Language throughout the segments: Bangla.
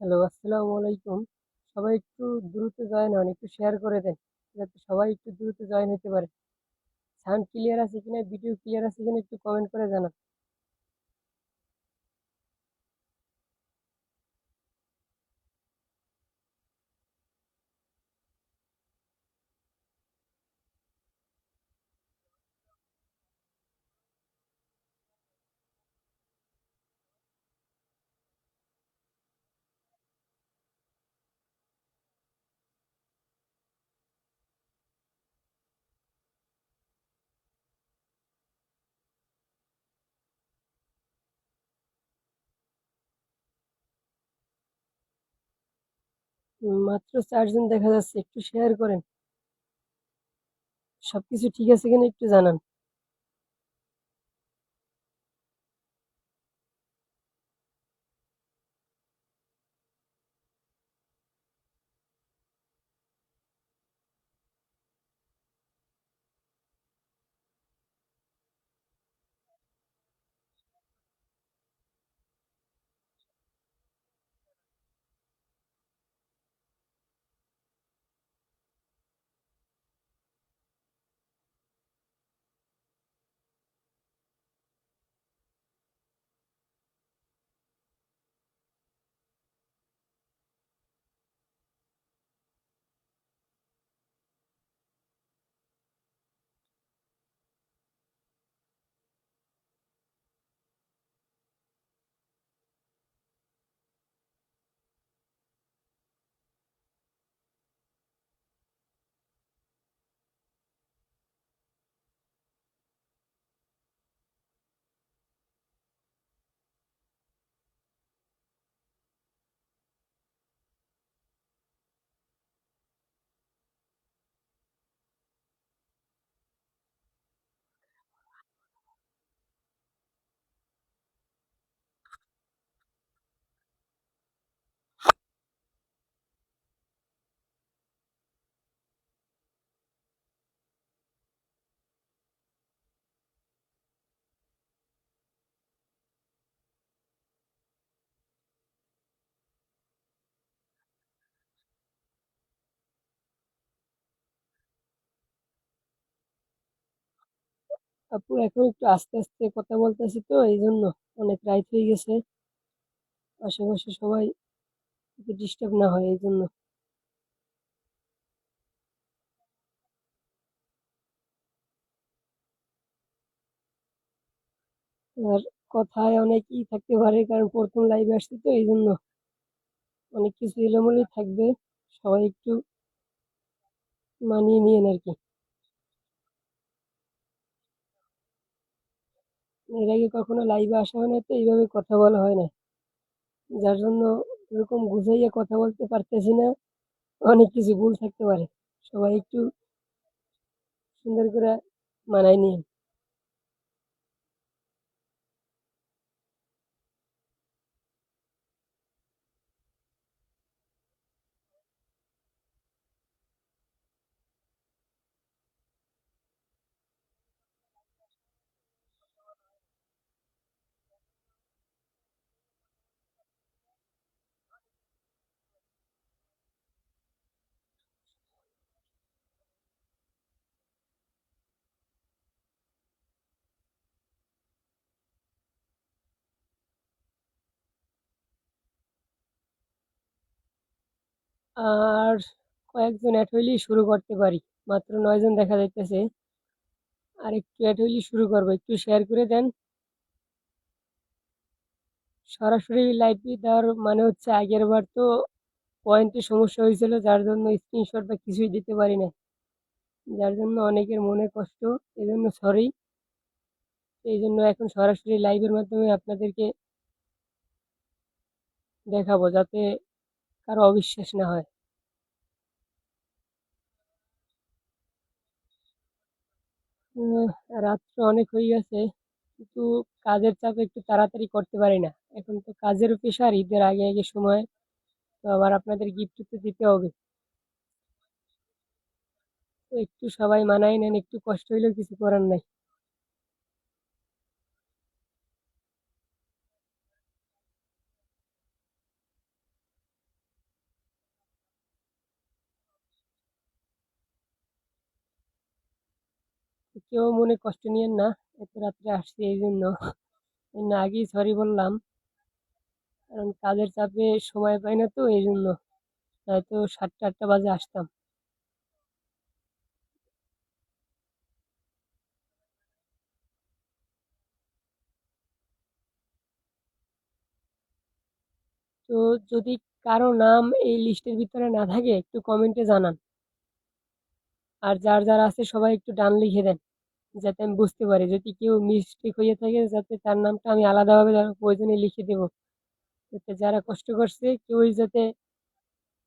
হ্যালো, আসসালামু আলাইকুম। সবাই একটু দ্রুত জয়েন হন, একটু শেয়ার করে দেন, যাতে সবাই একটু দ্রুত জয়েন হতে পারে। সাউন্ড ক্লিয়ার আছে কিনা, ভিডিও ক্লিয়ার আছে কিনা একটু কমেন্ট করে জানান। মাত্র 4 জন দেখা যাচ্ছে, একটু শেয়ার করেন। সবকিছু ঠিক আছে কিনা একটু জানান। আপু, এখন একটু আস্তে আস্তে কথা বলতেছি তো এই জন্য অনেক রাইট হয়ে গেছে। আশেপাশে সবাই ডিস্টার্ব না হয় এই জন্য। আর কথায় অনেকই থাকতে পারে, কারণ প্রথম লাইভে আসছি তো এই জন্য অনেক কিছু এলোমেলো থাকবে। সবাই একটু মানিয়ে নিয়েন আর কি। এর আগে কখনো লাইভে আসা হয় না, তো এইভাবে কথা বলা হয় না, যার জন্য এরকম গুছাইয়া কথা বলতে পারতেছি না। অনেক কিছু ভুল থাকতে পারে, সবাই একটু সুন্দর করে মানায় নিন। আর কয়েকজন অ্যাড হইলেই শুরু করতে পারি। মাত্র 9 জন দেখা যাইতেছে। আর একটু অ্যাড হইলেই শুরু করবো, একটু শেয়ার করে দেন। সরাসরি লাইভ দেওয়ার মানে হচ্ছে, আগের বার তো পয়েন্টে সমস্যা হয়েছিল, যার জন্য স্ক্রিনশট বা কিছুই দিতে পারি না, যার জন্য অনেকের মনে কষ্ট। এই জন্য সরি। এই জন্য এখন সরাসরি লাইভের মাধ্যমে আপনাদেরকে দেখাবো, যাতে কারো অবিশ্বাস না হয়। উম, রাত্র অনেক হয়ে গেছে, কিন্তু কাজের চাপে একটু তাড়াতাড়ি করতে পারি না। এখন তো কাজের প্রেশার, ঈদের আগে আগে সময়, তো আবার আপনাদের গিফট তো দিতে হবে। তো একটু সবাই মানায় নেন, একটু কষ্ট হইলেও কিছু করার নাই। কেউ মনে কষ্ট নিয়েন না, এত রাত্রে আসছি এই জন্য। না আগেই সরি বললাম, কারণ কাজের চাপে সময় পাই না তো এই জন্য। হয়তো 7টা 8টা বাজে আসতাম। তো যদি কারো নাম এই লিস্টের ভিতরে না থাকে একটু কমেন্টে জানান। আর যার যার আছে সবাই একটু ডান লিখে দেন, যাতে আমি বুঝতে পারি। যদি কেউ মিস্টেক হয়ে থাকে যাতে তার নামটা আমি আলাদাভাবে প্রয়োজনে লিখে দেবো, যাতে যারা কষ্ট করছে কেউই যাতে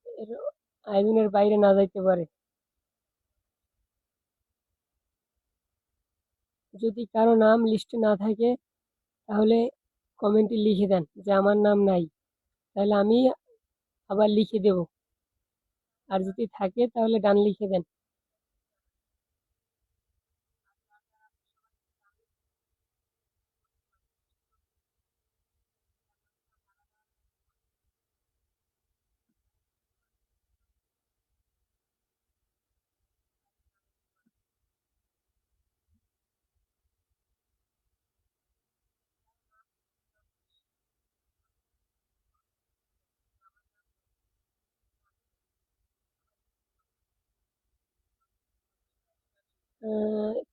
এর আয়োজনের বাইরে না যাইতে পারে। যদি কারো নাম লিস্টে না থাকে তাহলে কমেন্টে লিখে দেন যে আমার নাম নাই, তাহলে আমি আবার লিখে দেব। আর যদি থাকে তাহলে ডান লিখে দেন।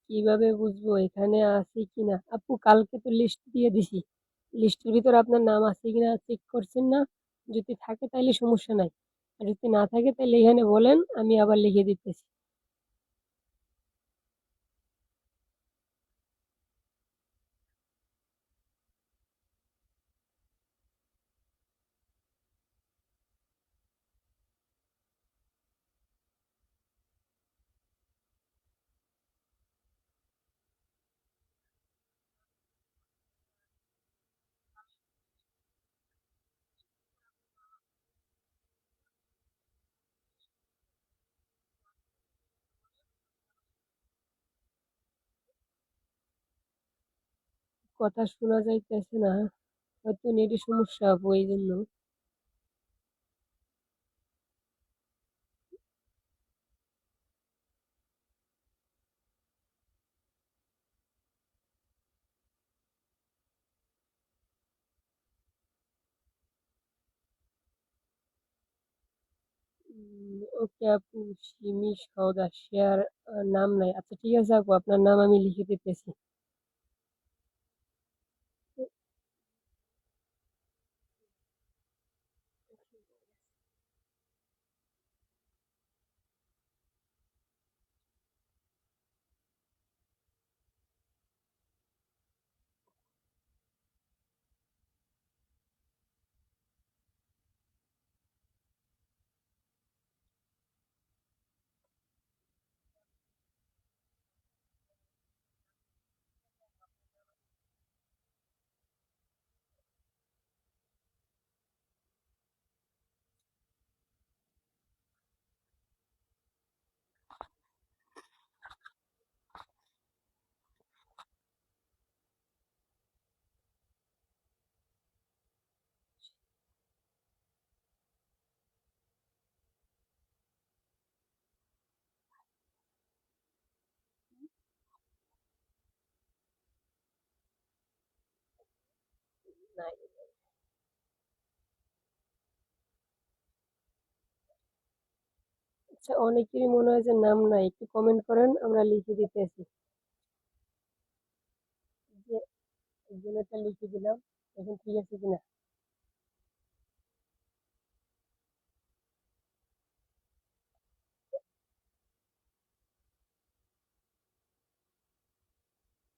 কিভাবে বুঝবো এখানে আছে কিনা? আপু কালকে তো লিস্ট দিয়ে দিছি, লিস্টের ভিতর আপনার নাম আছে কিনা চেক করছেন না? যদি থাকে তাহলে সমস্যা নাই, আর যদি না থাকে তাহলে এখানে বলেন, আমি আবার লিখে দিতেছি। কথা শোনা যাইতেছে না, হয়তো নেটের সমস্যা আপু এই জন্য। ওকে আপু, সিমি সওদার শেয়ার নাম নাই। আচ্ছা ঠিক আছে আপু, আপনার নাম আমি লিখে দিতেছি। নাই। আচ্ছা অনেকেরই মনে হয় যে নাম নাই, একটু কমেন্ট করেন, আমরা লিখে দিতেছি। যে একজনেরটা লিখে দিলাম, এখন ঠিক আছে কিনা?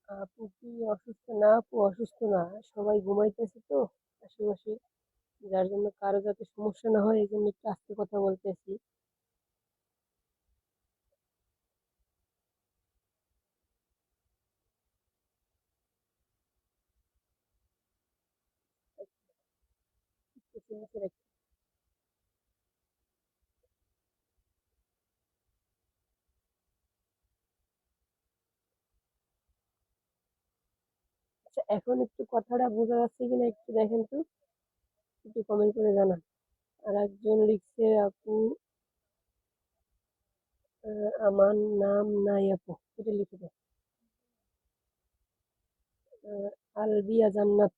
আপু কি অসুস্থ? না আপু অসুস্থ না, সবাই ঘুমাইতেছে তো আশেপাশে, যার জন্য কারো যাতে সমস্যা না হয় এই জন্য একটু আস্তে কথা বলতেছি। একটু নিচে রাখি। আচ্ছা এখন একটু কথাটা বোঝা যাচ্ছে কিনা একটু দেখেন তো, একটু কমেন্ট করে জানান। আর একজন লিখছে আপু আমার নাম নাই আপু, এটা লিখে দেন। আলবিয়া জান্নাত।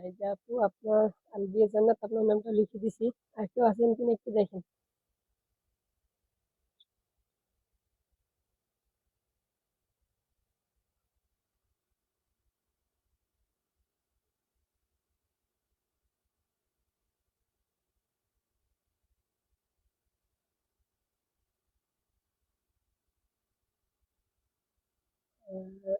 এই যে আপু আপনার আলবিয়া জান্নাত আপনার নামটা লিখে দিছি। আর কেউ আছেন কিনা একটু দেখেন। আহ,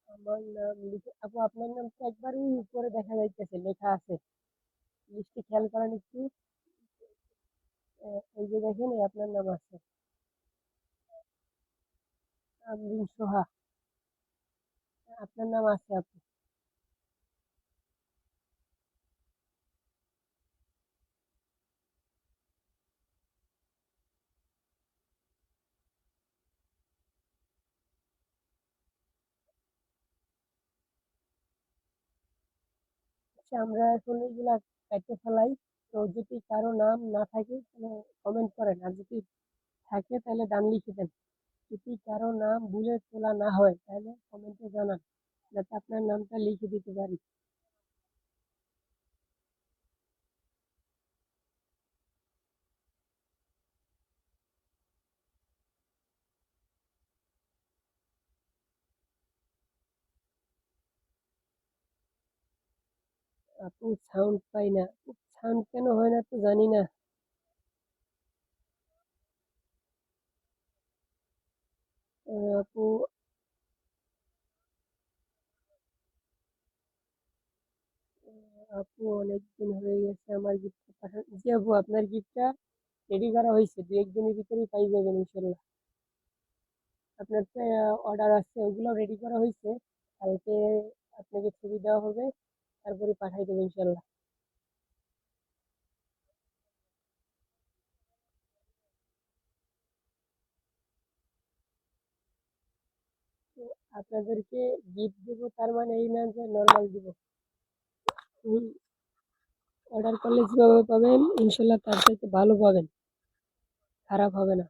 আমার নাম লিখে আপু আপনার নামটা একবারই উপরে দেখা যাইতেছে লেখা আছে। লিস্টে খেয়াল করেন একটু। এই যে দেখেন এই আপনার নাম আছে আমরিন সোহা। আপনার নাম আছে আপু। আচ্ছা আমরা এখন এগুলা কাটতে ফেলাই। তো যদি কারো নাম না থাকে তাহলে কমেন্ট করেন, আর যদি থাকে তাহলে ডান লিখে দেন। যদি কারো নাম ভুলে তোলা না হয় তাহলে কমেন্টে জানান, যাতে আপনার নামটা লিখে দিতে পারি। আপু সাউন্ড পাই না। সাউন্ড কেন হয় না তো জানি না। আপু, আপু অনেকদিন হয়ে গেছে আমার গিফটটা পাঠানো। জি আপু আপনার গিফটটা রেডি করা হয়েছে, দু একদিনের ভিতরেই পাই যাবেন ইনশাল্লাহ। আপনার তো অর্ডার আছে, ওগুলো রেডি করা হয়েছে। কালকে আপনাকে ছবি দেওয়া হবে, তারপরে পাঠাই দেবো ইনশাল্লাহ। তো আপনাদেরকে গিফট দেবো তার মানে এই না যে নর্মাল দিব। অর্ডার করলে যেভাবে পাবেন ইনশাল্লাহ তার চাইতে ভালো পাবেন, খারাপ হবে না।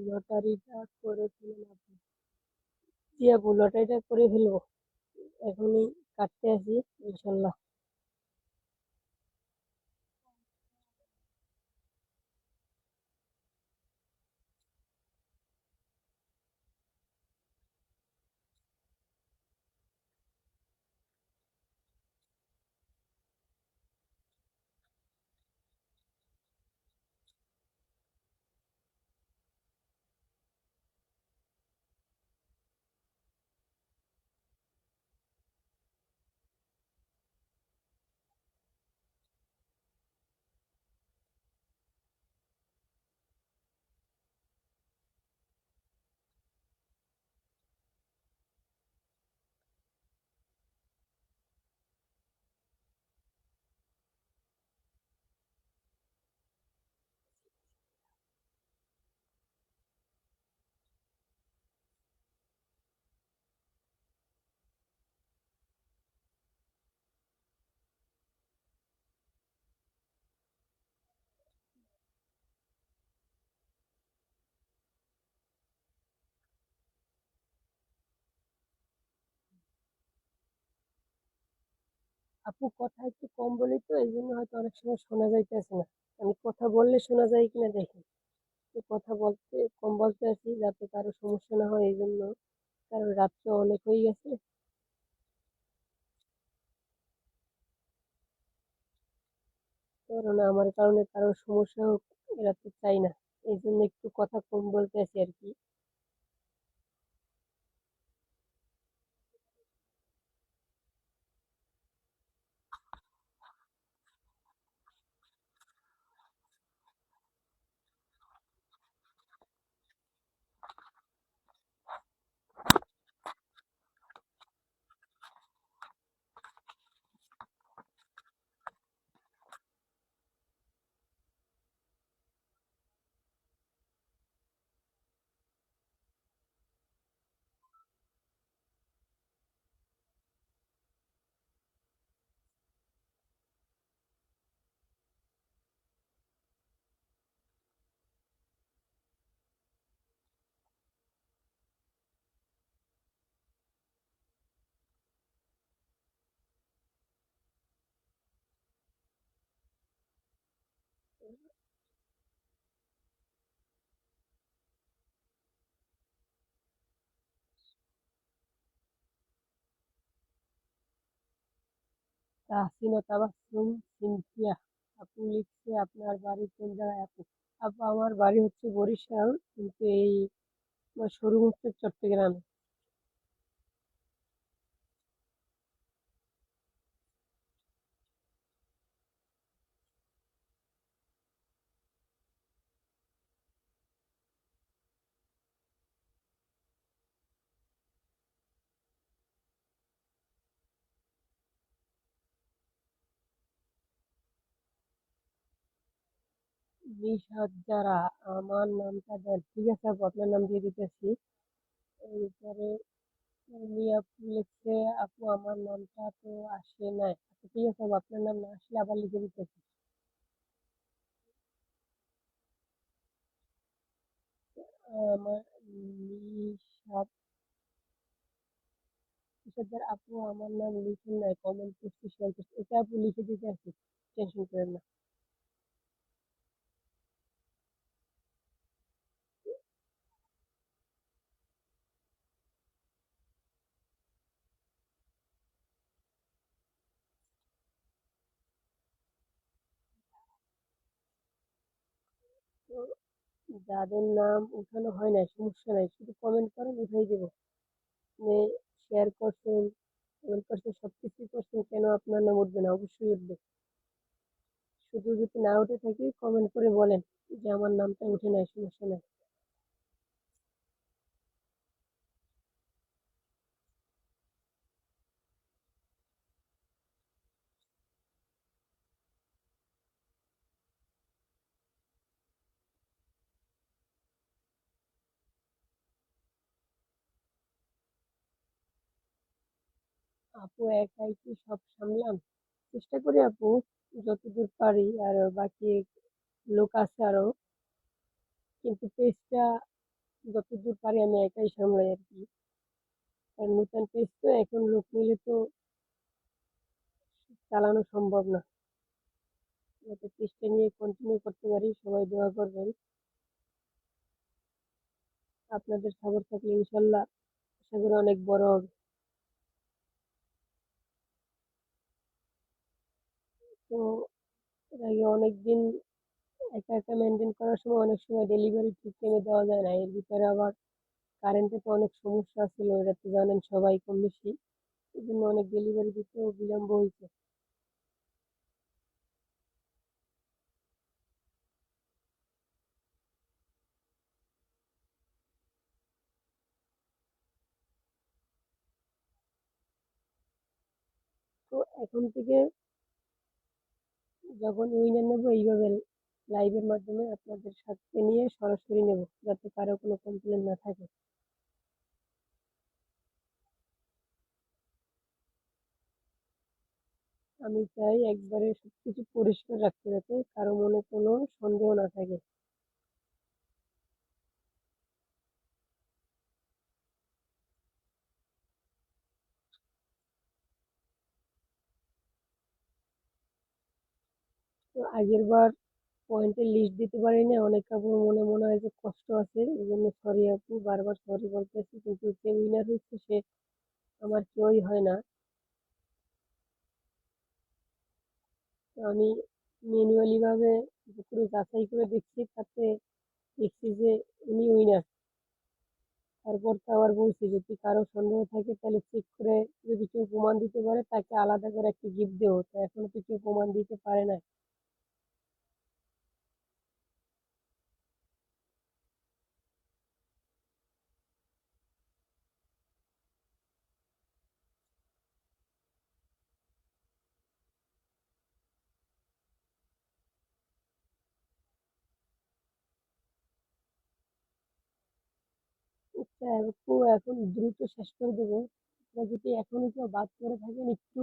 লটারিটা করে ফেলুন আপনি। জি আপু লটারিটা করে ফেলবো, এখনই কাটতে আসি ইনশাল্লাহ। আপু কথা একটু কম বলি তো এই জন্য হয়তো অনেক সময় শোনা যাইতেছে না। আমি কথা বললে শোনা যায় কিনা দেখেন। তো কথা বলতে কম বলতে আছি যাতে কারো সমস্যা না হয় এই জন্য, কারণ রাত্রে অনেক হয়ে গেছে। কারণ আমার কারণে কারো সমস্যা হোক এরা তো চাই না। এই জন্য একটু কথা কম বলতে আছি আর কি। তাহসিনা তাবাসসুম সিনথিয়া আপু লিখছে আপনার বাড়ি কোন জায়গায় আপু? আপু আমার বাড়ি হচ্ছে বরিশাল, কিন্তু এই আমার শোরুম হচ্ছে চট্টগ্রামে। 20,000। আমার নামটা দেন, ঠিক আছে আপু আপনার নাম দিয়ে দিতেছি। এরপরে উনি আপু লিখছে আপু আমার নামটা তো আসে নাই। আচ্ছা ঠিক আছে আপু আপনার নাম না আসলে আবার লিখে দিতেছি। আমার নিশাদ নিশাদার আপু আমার নাম লিখেন নাই, কমেন্ট করছি শেয়ার করছি, এটা আপু লিখে দিতে আছি, টেনশন করেন না। তো যাদের নাম উঠানো হয় না সমস্যা নাই, শুধু কমেন্ট করেন উঠাই দেবো। আপনি শেয়ার করছেন, কমেন্ট করছেন, সবকিছু করছেন, কেন আপনার নাম উঠবে না? অবশ্যই উঠবে। শুধু যদি না উঠে থাকে কমেন্ট করে বলেন যে আমার নামটা উঠে নাই, সমস্যা নাই। আপু একাই কি সব সামলান? চেষ্টা করি আপু, যতদূর পারি। আর বাকি লোক আছে আরো, কিন্তু পেজটা যতদূর পারি আমি একাই সামলাই আর কি। আর নতুন পেজ তো, এখন লোক নিলে তো চালানো সম্ভব না। যাতে পেজটা নিয়ে কন্টিনিউ করতে পারি, সবাই দোয়া করবেন। আপনাদের খবর থাকলে ইনশাল্লাহ আশা করি অনেক বড় হবে। তো এর আগে অনেকদিন একা একা মেনটেন করার সময় অনেক সময় ডেলিভারি ঠিক টাইমে দেওয়া যায় না, এর ভিতরে আবার কারেন্টে তো অনেক সমস্যা ছিল, এটা তো জানেন সবাই কম বেশি। এই জন্য অনেক ডেলিভারি দিতেও বিলম্ব হয়েছে। তো এখন থেকে যখন উইনার নেবো এইভাবে লাইভের মাধ্যমে আপনাদের সাথে নিয়ে সরাসরি নেব, যাতে কারো কোনো কমপ্লেন না থাকে। আমি চাই একবারে সবকিছু পরিষ্কার রাখতে, যাতে কারো মনে কোনো সন্দেহ না থাকে। তো আগের বার পয়েন্টের লিস্ট দিতে পারিনি, অনেক আপুর মনে মনে হয় যে কষ্ট আছে, এই জন্য সরি আপু, বারবার সরি বলতেছি, কিন্তু যে উইনার হচ্ছে সে আমার কেউই হয় না। তো আমি ম্যানুয়ালি ভাবে পুরো যাচাই করে দেখছি, তাতে দেখছি যে উনি উইনার। তারপর তো আবার বলছি যদি কারো সন্দেহ থাকে তাহলে চেক করে যদি কেউ প্রমাণ দিতে পারে তাকে আলাদা করে একটা গিফট দেবো, তো এখনো তো কেউ প্রমাণ দিতে পারে না। আচ্ছা আপু, এখন দ্রুত শেষ করে দেবো। আপনারা যদি এখনো কেউ বাদ করে থাকেন একটু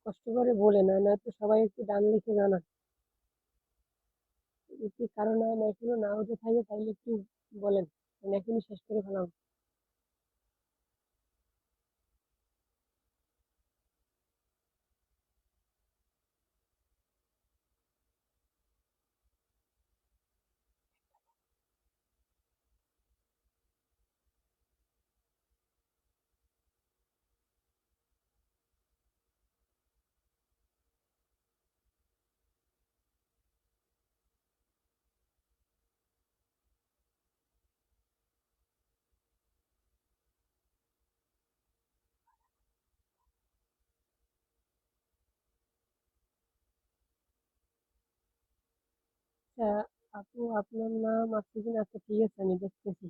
কষ্ট করে বলে না, নয়তো সবাই একটু ডান লিখে জানান। যদি কারো নাম এখনো না হতে থাকে তাহলে একটু বলেন, মানে এখনই শেষ করে ফেলাম। আচ্ছা আপু, আপনার নাম আছে কিনা? আচ্ছা ঠিক আছে, আমি দেখতেছি।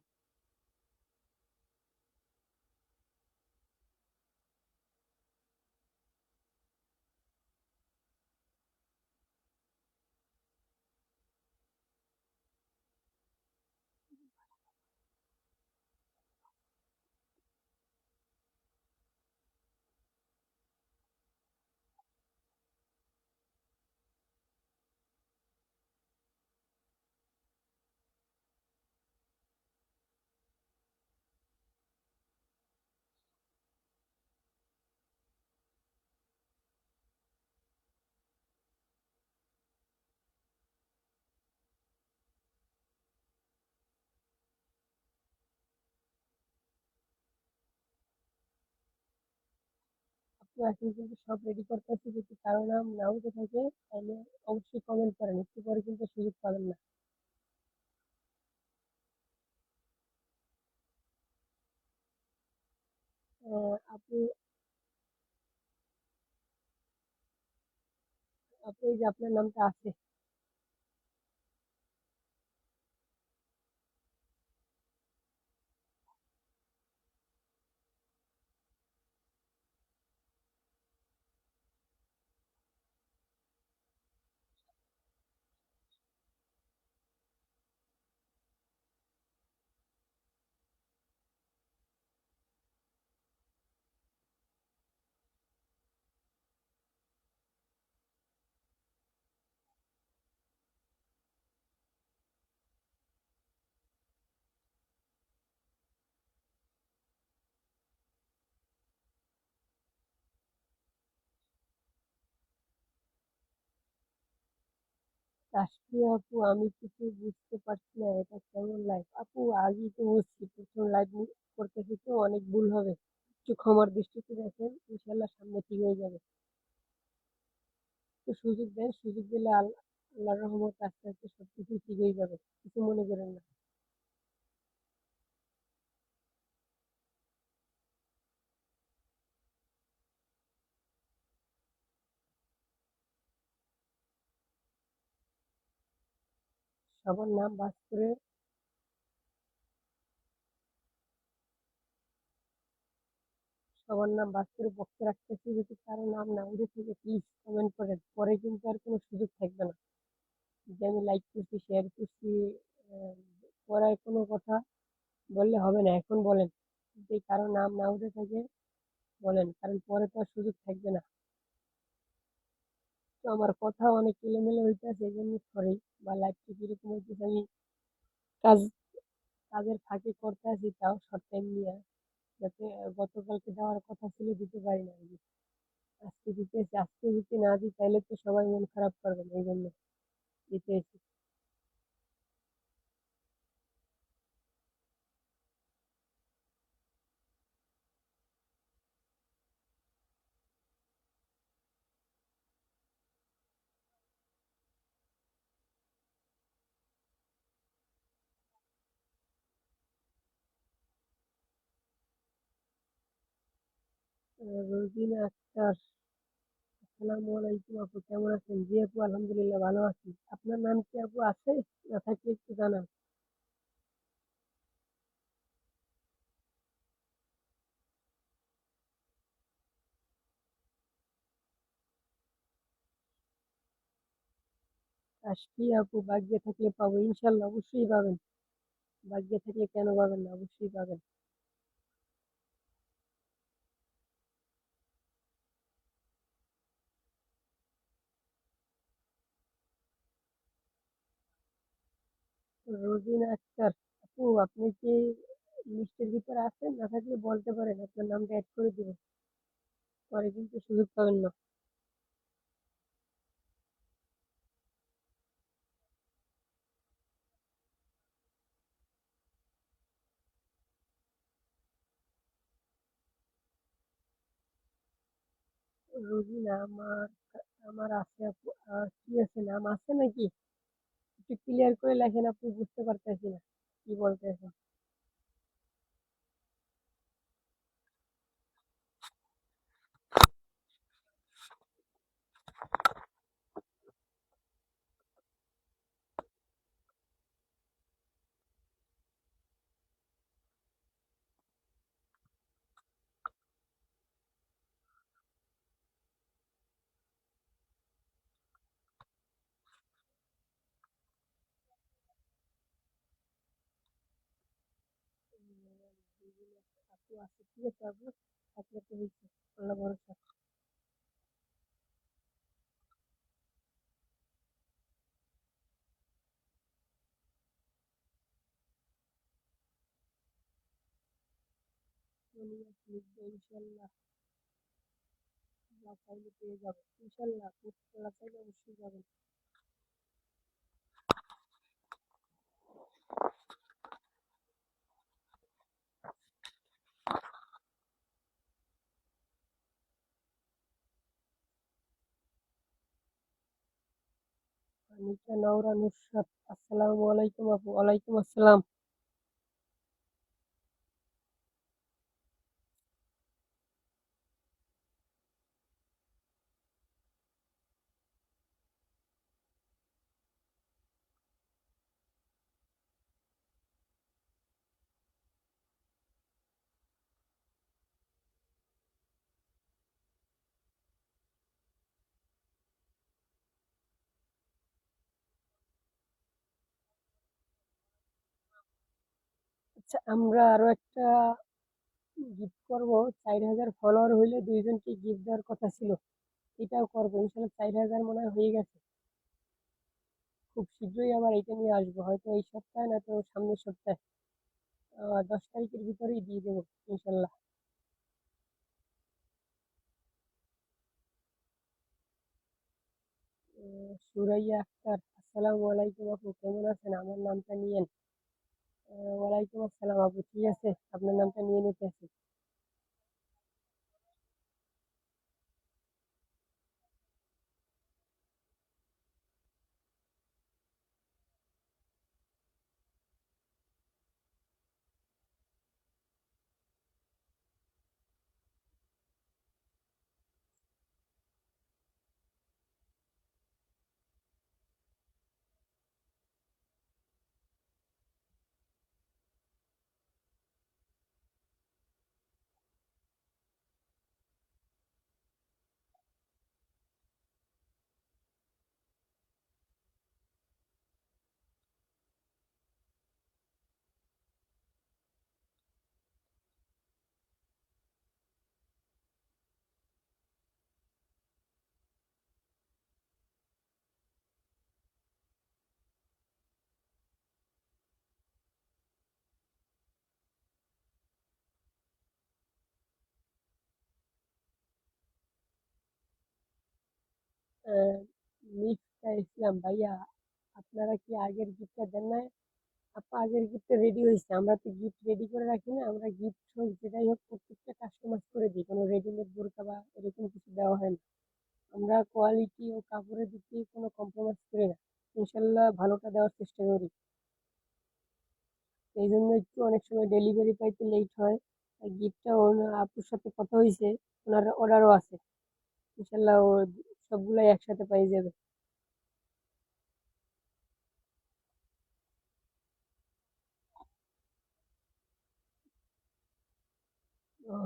আপু এখন কিন্তু সব রেডি করতেছি, যদি কারো নাম না উঠে থাকে তাহলে অবশ্যই কমেন্ট করেন, একটু পরে কিন্তু সুযোগ পাবেন না। আপু, আপু এই যে আপনার নামটা আছে। তাসফিয়া আপু, আমি কিছু বুঝতে পারছি না, এটা কেমন লাইভ? আপু আগেই তো বুঝছি, প্রথম লাইভ করতেছি তো অনেক ভুল হবে, একটু ক্ষমার দৃষ্টিতে দেখেন, ইনশাল্লাহ সামনে ঠিক হয়ে যাবে। একটু সুযোগ দেন, সুযোগ দিলে আল্লাহর রহমত আস্তে আস্তে সবকিছু ঠিক হয়ে যাবে, কিছু মনে করেন না। সবার নাম বাস করে, সবার নাম বাস করে বক্সে রাখতেছি, যদি কারো নাম না উঠে থেকে প্লিজ কমেন্ট করেন, পরে কিন্তু আর কোনো সুযোগ থাকবে না যে আমি লাইক করছি, শেয়ার করছি। আহ, পরে আর কোনো কথা বললে হবে না, এখন বলেন। যদি কারো নাম না উঠে থাকে বলেন, কারণ পরে তো আর সুযোগ থাকবে না। তো আমার কথা অনেক এলোমেলো হইতেছে, এই জন্য সরি। বা লাইফটা কিরকম হইতেছে, আমি কাজ কাজের ফাঁকে করতে আছি, তাও শর্ট টাইম নিয়ে, যাতে গতকালকে দেওয়ার কথা ছিল দিতে পারি না আর কি। আজকে দিতেছি, আজকে যদি না দিই তাহলে তো সবাই মন খারাপ করবে, এই জন্য দিতেছি। রোজিনা আক্তার, আসসালামু আলাইকুম আপু, কেমন আছেন? জি আপু, আলহামদুলিল্লাহ ভালো আছি। আপনার নাম কি আপু আছে? না থাকলে একটু জানান। কাশফি আপু, ভাগ্যে থাকলে পাবো ইনশাল্লাহ, অবশ্যই পাবেন। ভাগ্যে থাকলে কেন পাবেন না, অবশ্যই পাবেন। রোজিনা আক্তার আপু, আপনি কি লিস্টের ভিতরে আছেন? না থাকলে বলতে পারেন, আপনার নামটা অ্যাড করে দিব। পরে কিন্তু সুযোগ পাবেন না। রোজিনা আমার, আমার আছে আপু। কি আছে, নাম আছে নাকি? একটু ক্লিয়ার করে লেখেন আপু, বুঝতে পারতেছি না কি বলতেছেন। আপু আছে, ঠিক আছে আপু, থাকলে তো হয়েছে, আল্লাহ ভরসা। লিখবো ইনশাল্লাহ, আল্লাহ চাইলে পেয়ে যাবো ইনশাল্লাহ আপু, আল্লাহ চাইলে অবশ্যই যাবেন। আনিকা নওরা নুসরাত, আসসালামু আলাইকুম আপু। ওয়ালাইকুম আসসালাম। আচ্ছা, আমরা আরো একটা গিফট করবো। 4,000 ফলোয়ার হইলে দুইজনকে গিফট দেওয়ার কথা ছিল, এটাও করবো ইনশাল্লাহ। 4,000 মনে হয় হয়ে গেছে। খুব শীঘ্রই আবার এটা নিয়ে আসবো, হয়তো এই সপ্তাহে না তো সামনের সপ্তাহে। 10 তারিখের ভিতরেই দিয়ে দেবো ইনশাল্লাহ। সুরাইয়া আক্তার, আসসালামু আলাইকুম আপু, কেমন আছেন? আমার নামটা নিয়েন। ওয়ালাইকুম আসসালাম আপু, ঠিক আছে, আপনার নামটা নিয়ে নিতেছি। মিফতা ইসলাম ভাইয়া, আপনারা কি আগের গিফটটা দেন না? আপা আগের গিফটটা রেডি হয়েছে, আমরা তো গিফট রেডি করে রাখি না, আমরা গিফট হোক যেটাই হোক প্রত্যেকটা কাস্টমাইজ করে দিই, কোনো রেডিমেড বোরকা বা এরকম কিছু দেওয়া হয় না। আমরা কোয়ালিটি ও কাপড়ের দিক দিয়ে কোনো কম্প্রোমাইজ করি না, ইনশাল্লাহ ভালোটা দেওয়ার চেষ্টা করি। এই জন্য একটু অনেক সময় ডেলিভারি পাইতে লেট হয়। আর গিফটটা আপুর সাথে কথা হয়েছে, ওনার অর্ডারও আছে, ইনশাল্লাহ ও সবগুলাই একসাথে পাই যাবে। ও,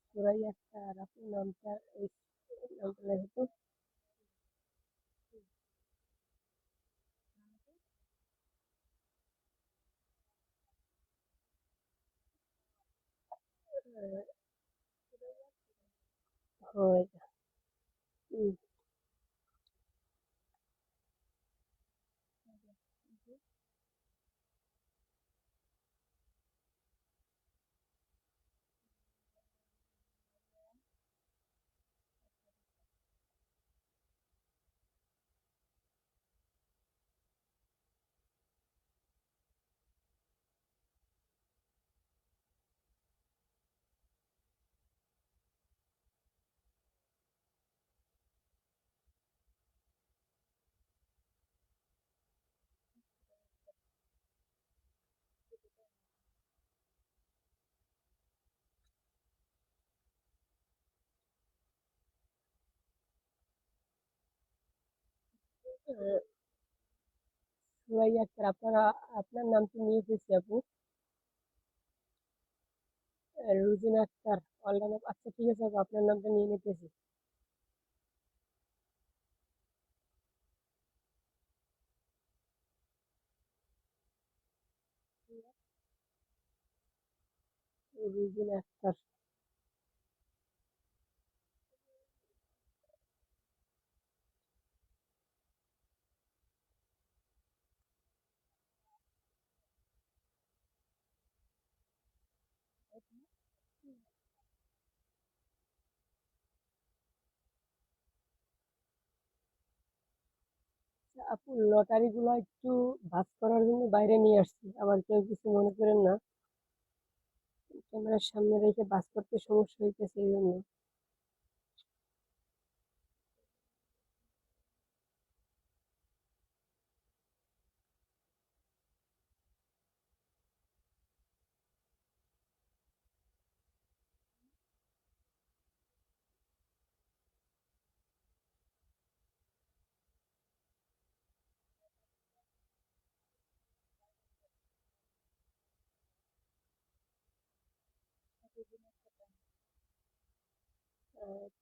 সুরাই আক্তার, আপনার নামটা এই নামটা লেখো তো। হয়। হুম, সুরাই আক্তার, আপনারা আপনার নামটা নিয়ে এসেছি আপু। রুজিনা আক্তার, অনলাইনে, আচ্ছা ঠিক আছে আপু, আপনার নামটা নিয়ে নিতেছি। রুজিনা আক্তার। আচ্ছা, আপু লটারি গুলো একটু ভাঁজ করার জন্য বাইরে নিয়ে আসছি, আবার কেউ কিছু মনে করেন না, ক্যামেরার সামনে রেখে ভাঁজ করতে সমস্যা হইতেছে এই জন্য।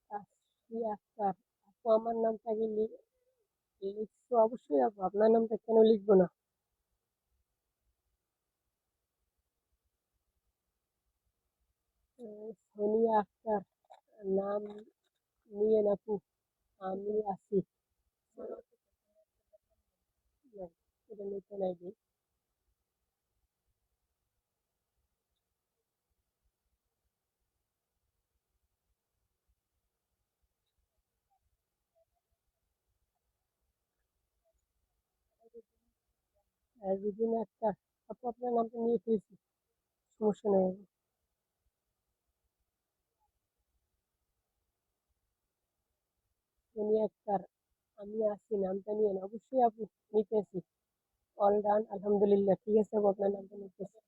তাসফিয়া আক্তার, আপু আমার নামটা আগে লিখছো অবশ্যই আপু, আপনার নামটা কেন লিখবো না? সোনিয়া আক্তার, নাম নিয়েন আপু, আমি আছি। না, এটা নিতে নাই দিই। রুবিনা আক্তার, আপু আপনার নামটা নিয়ে ফেলছি, সমস্যা নেই আপু। সোনিয়া আক্তার, আমি আছি, নামটা নিয়েন অবশ্যই আপু, নিতেছি। অল ডান, আলহামদুলিল্লাহ, ঠিক আছে আপু, আপনার নামটা নিতেছি।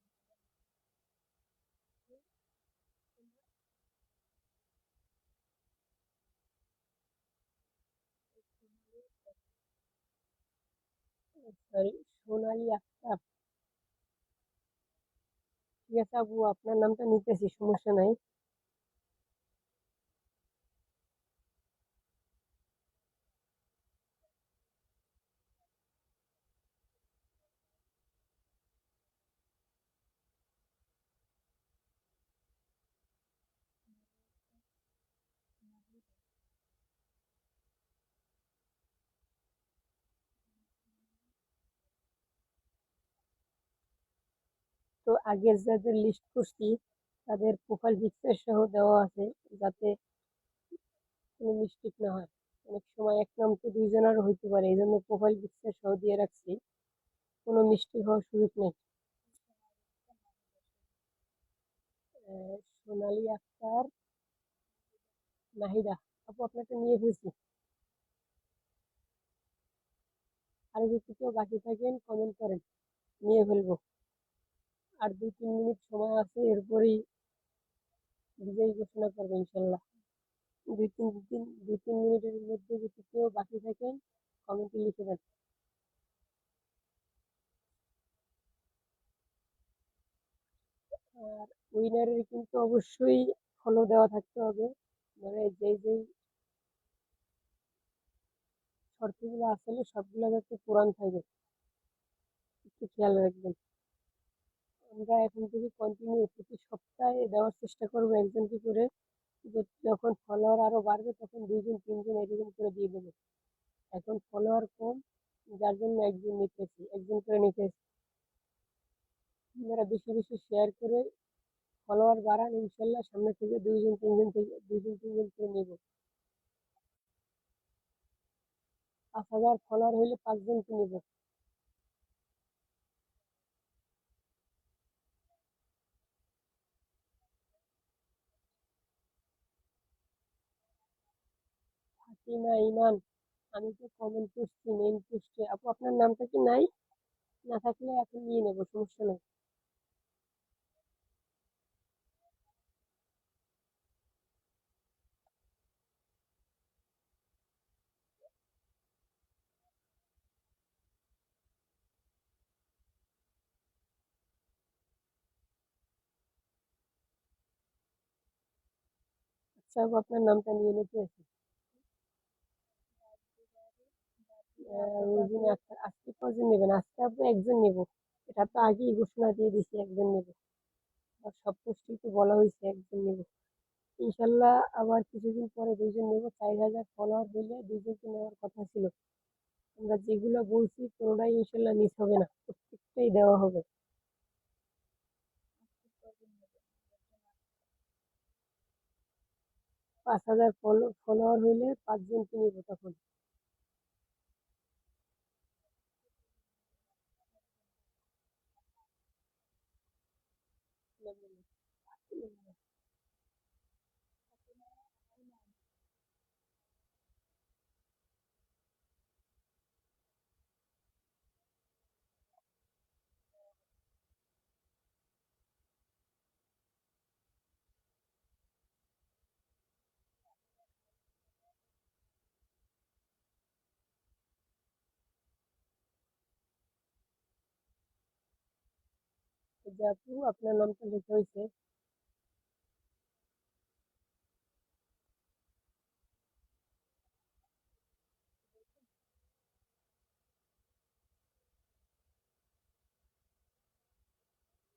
সরি, সোনালী আক্তার, ঠিক আছে আপু, আপনার নামটা নিতেছি, সমস্যা নাই। তো আগের যাদের লিস্ট করছি, তাদের প্রোফাইল পিকচার সহ দেওয়া আছে, যাতে কোনো মিস্টেক না হয়। অনেক সময় এক নাম তো দুইজনেরও হইতে পারে, এই জন্য প্রোফাইল পিকচার সহ দিয়ে রাখছি, কোনো মিস্টেক হওয়ার সুযোগ নেই। সোনালী আক্তার, নাহিদা। আপু আপনাকে নিয়ে ফেলছি। আর যদি কেউ বাকি থাকেন কমেন্ট করেন, নিয়ে ফেলবো। আর 2-3 মিনিট সময় আছে, এরপরেই বিজয়ী ঘোষণা করবো ইনশাল্লাহ। 2-3 মিনিটের মধ্যে যদি কেউ বাকি থাকেন কমেন্টে লিখে দেন। আর উইনারের কিন্তু অবশ্যই ফলো দেওয়া থাকতে হবে, মানে যেই যেই শর্তগুলো আসলে সবগুলো যাতে পূরণ থাকে, একটু খেয়াল রাখবেন। আমরা এখন থেকে কন্টিনিউ প্রতি সপ্তাহে দেওয়ার চেষ্টা করবো একজনকে করে। যখন ফলোয়ার আরো বাড়বে তখন 2-3 জন এরকম করে দিয়ে দেবো। এখন ফলোয়ার কম, যার জন্য একজন করে নিতেছি। আপনারা বেশি বেশি শেয়ার করে ফলোয়ার বাড়ান, ইনশাল্লাহ সামনে থেকে 2-3 জন করে নিব। 5,000 ফলোয়ার হইলে 5 জনকে নিব। ফাতিমা ইমান, আমি তো কমেন্ট করছি মেইন পোস্টে। আপু আপনার নামটা কি নাই? না থাকলে এখন নিয়ে নেবো, সমস্যা নেই। আচ্ছা আপু আপনার নামটা নিয়ে নিতে আছি। রোজিনা আক্তার, আজকে কজন নেবেন? আজকে আপু একজন নেব, এটা তো আগেই ঘোষণা দিয়ে দিছি একজন নেব। আর সব পোস্টেই তো বলা হয়েছে একজন নেব। ইনশাল্লাহ আবার কিছুদিন পরে 2 জন নেব। 4,000 ফলোয়ার হইলে 2 জনকে নেওয়ার কথা ছিল। আমরা যেগুলো বলছি কোনোটাই ইনশাল্লাহ মিস হবে না, প্রত্যেকটাই দেওয়া হবে। 5,000 ফলোয়ার হইলে 5 জনকে নিব তখন। যে আপু আপনার নামটা লেখা হয়েছে।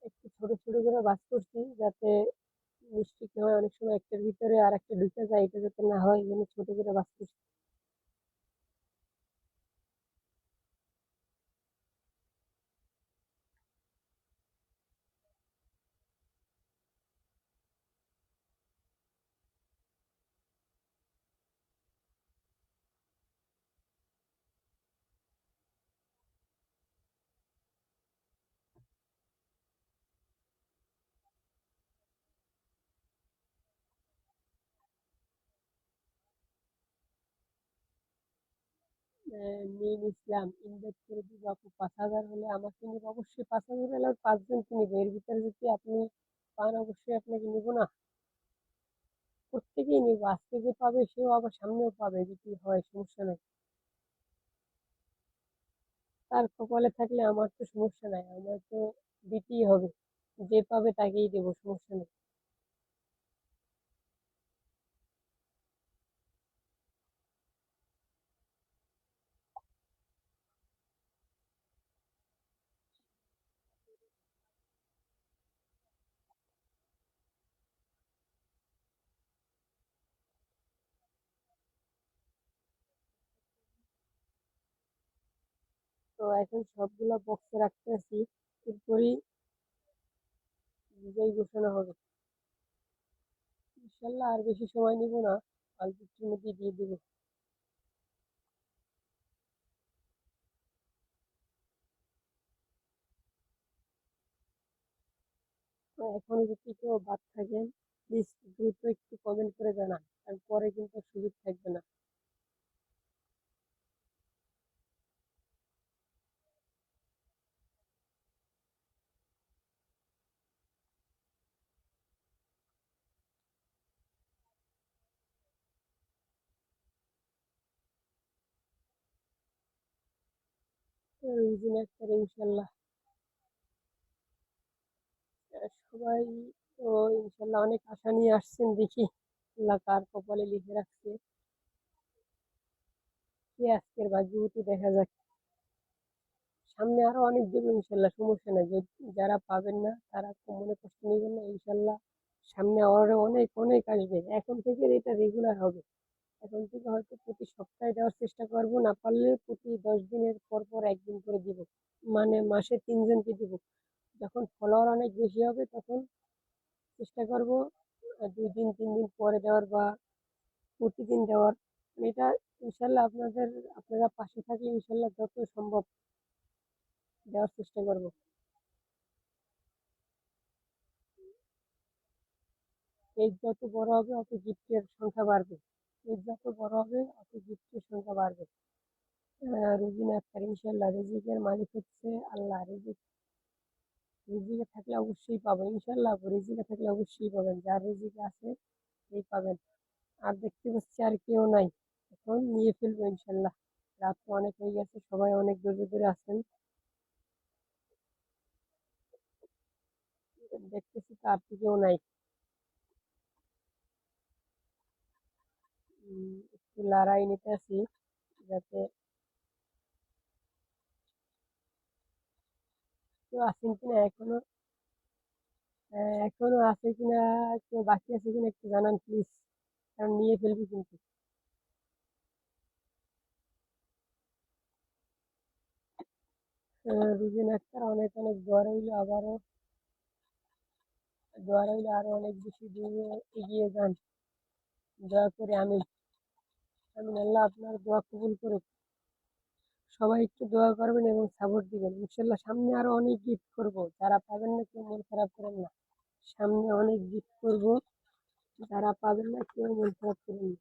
একটু ছোট ছোট করে বাস করছি, যাতে মিস্টেক না হয়। অনেক সময় একটার ভিতরে আর একটা ঢুকে যায়, এটা যাতে না হয় এই জন্য ছোট করে বাস করছি। মিম ইসলাম ইনভাইট করে দিব আপু। 5,000 হলে আমাকে নিব অবশ্যই, 5,000 হলে আর 5 জনকে নিব। এর ভিতরে যদি আপনি পান অবশ্যই আপনাকে নিব না, প্রত্যেকেই নিব। আজকে যে পাবে সেও আবার সামনেও পাবে, যদি হয় সমস্যা নাই। তার কপালে থাকলে আমার তো সমস্যা নাই, আমার তো দিতেই হবে। যে পাবে তাকেই দেবো, সমস্যা নেই। তো এখন সবগুলা বক্সে রাখতে আছি, এরপরই বিজয় ঘোষণা হবে। ইনশাল্লাহ আর বেশি সময় নিব না, অল্প একটুর মধ্যে দিয়ে দেবো। তো এখনো যদি কেউ বাদ থাকেন, প্লিজ দ্রুত একটু কমেন্ট করে জানান, কারণ পরে কিন্তু সুযোগ থাকবে না। রুজিন আক্তার ইনশাল্লাহ। সবাই তো ইনশাল্লাহ অনেক আশা নিয়ে আসছেন, দেখি আল্লাহ কার কপালে লিখে রাখছে, কে আজকের ভাগ্যবতী দেখা যাক। সামনে আরো অনেক দেবো ইনশাল্লাহ, সমস্যা নাই। যারা পাবেন না তারা মনে কষ্ট নেবেন না ইনশাল্লাহ। সামনে আরো অনেক অনেক আসবে, এখন থেকে এটা রেগুলার হবে। এখন থেকে হয়তো প্রতি সপ্তাহে দেওয়ার চেষ্টা করবো, না পারলে প্রতি 10 দিনের পর পর একদিন করে দিব, মানে মাসে 3 জনকে দিব। যখন ফলোয়ার অনেক বেশি হবে তখন চেষ্টা করব 2 দিন 3 দিন পরে দেওয়ার, বা প্রতিদিন দেওয়ার। এটা ইনশাল্লাহ আপনারা পাশে থাকলে ইনশাল্লাহ যত সম্ভব দেওয়ার চেষ্টা করব। পেজ যত বড় হবে অত গিফটের সংখ্যা বাড়বে, পেজ যত বড় হবে অত গিফটের সংখ্যা বাড়বে। রুজিনা আক্তার ইনশাল্লাহ, রিজিকের মালিক হচ্ছে আল্লাহ। রিজিকে থাকলে অবশ্যই পাবেন ইনশাল্লাহ, রিজিকে থাকলে অবশ্যই পাবেন, যার রিজিকে আছে সেই পাবেন। আর দেখতে পাচ্ছি আর কেউ নাই, এখন নিয়ে ফেলবো ইনশাল্লাহ। রাত তো অনেক হয়ে গেছে, সবাই অনেক দূরে দূরে আছেন, দেখতেছি তো আর তো কেউ নাই। একটু লড়াই নিতে আছি, যাতে কেউ আছেন কিনা এখনো, এখনো আছে কিনা, কেউ বাকি আছে কিনা একটু জানান প্লিজ, কারণ নিয়ে ফেলবো কিন্তু। রুজিন আক্তার, অনেক অনেক দোয়া রইলো, আবারও দোয়া রইলো, আরো অনেক বেশি দূরে এগিয়ে যান, দয়া করে। আমি আমি আল্লাহ আপনার দোয়া কবুল করুক। সবাই একটু দোয়া করবেন এবং সাপোর্ট দিবেন ইনশাল্লাহ। সামনে আরো অনেক গিফট করব, যারা পাবেন না কেউ মন খারাপ করেন না। সামনে অনেক গিফট করব, যারা পাবেন না কেউ মন খারাপ করেন না।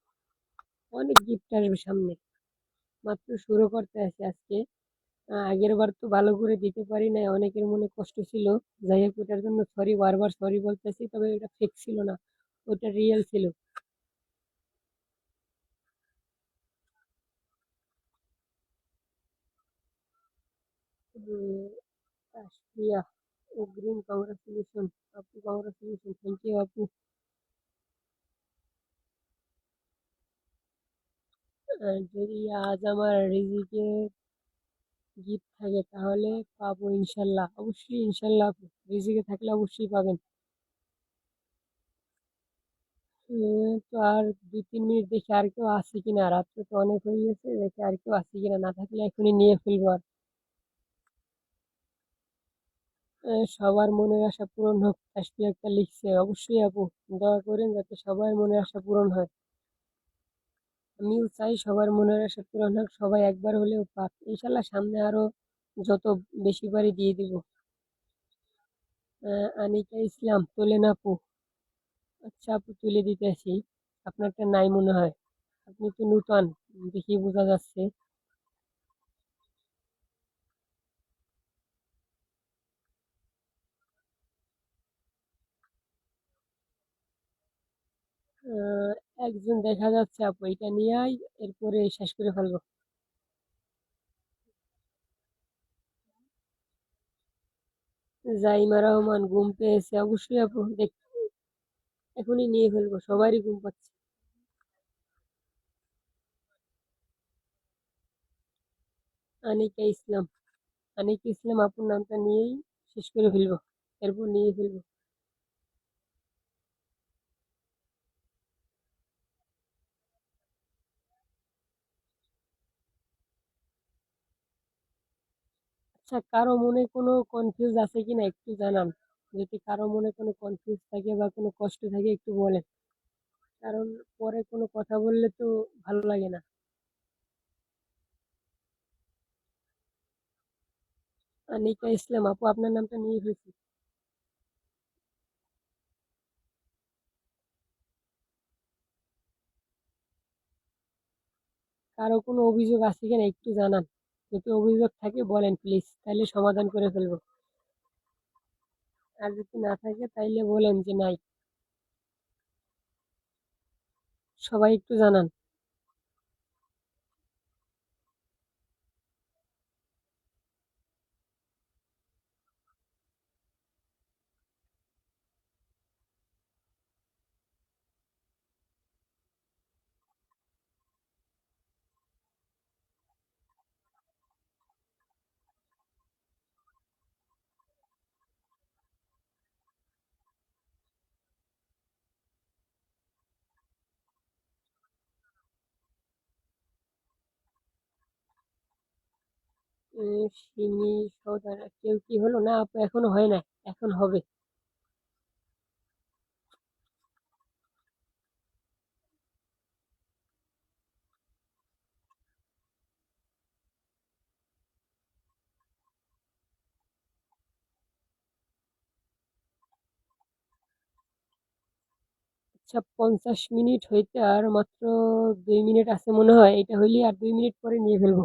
অনেক গিফট আসবে সামনে, মাত্র শুরু করতে আসি আজকে। আগের বার তো ভালো করে দিতে পারি নাই, অনেকের মনে কষ্ট ছিল। যাই হোক, ওটার জন্য সরি, বারবার সরি বলতেছি, তবে এটা ফেক ছিল না, ওটা রিয়েল ছিল। উম, কাশিয়া, অগ্রিম কংগ্রাচুলেশন আপু, কংগ্রাচুলেশন, থ্যাংক ইউ আপু। যদি আজ আমার রিজিকে গিফট থাকে তাহলে পাবো ইনশাল্লাহ, অবশ্যই ইনশাল্লাহ আপু, রিজিকে থাকলে অবশ্যই পাবেন। তো আর 2-3 মিনিট দেখি আর কেউ আছে কিনা, রাত্রে তো অনেক হয়ে গেছে, দেখি আর কেউ আছে কিনা, না থাকলে এখনই নিয়ে ফেলবো। আর সবার মনের আশা পূরণ হোক, তাসফি একটা লিখছে, অবশ্যই আপু, দোয়া করেন যাতে সবার মনের আশা পূরণ হয়। আমিও চাই সবার মনের আশা পূরণ হোক, সবাই একবার হলেও পাক ইনশাল্লাহ। সামনে আরো যত বেশি পারি দিয়ে দিব। আনিকা ইসলাম, তোলেন আপু। আচ্ছা আপু, তুলে দিতেছি। আপনারটা নাই মনে হয়, আপনি তো নূতন, দেখি বোঝা যাচ্ছে। আহ, একজন দেখা যাচ্ছে আপু, এটা নিয়ে আই, এরপরে শেষ করে ফেলবো। জাইমা রহমান, ঘুম পেয়েছে, অবশ্যই আপু, দেখ এখনই নিয়ে ফেলবো, সবারই ঘুম পাচ্ছে। আনিকা ইসলাম, আনিকা ইসলাম আপুর নামটা নিয়েই শেষ করে ফেলবো, এরপর নিয়ে ফেলবো। আচ্ছা, কারো মনে কোনো কনফিউজ আছে কিনা একটু জানান, যদি কারো মনে কোনো কনফিউজ থাকে বা কোনো কষ্ট থাকে একটু বলেন। কারণ পরে কোনো কথা বললে তো ভালো লাগে না। আনিকা ইসলাম আপু, আপনার নামটা নিয়ে ফেলছি। কারো কোনো অভিযোগ আছে কিনা একটু জানান। যদি অভিযোগ থাকে বলেন প্লিজ, তাহলে সমাধান করে ফেলবো। আর যদি না থাকে তাইলে বলেন যে নাই। সবাই একটু জানান। সিমি সৌদার কেউ কি হলো না আপু? এখনো হয় নাই, এখন হবে। আচ্ছা, 50 মিনিট হইতে আর মাত্র 2 মিনিট আছে মনে হয়। এটা হইলে আর 2 মিনিট পরে নিয়ে ফেলবো।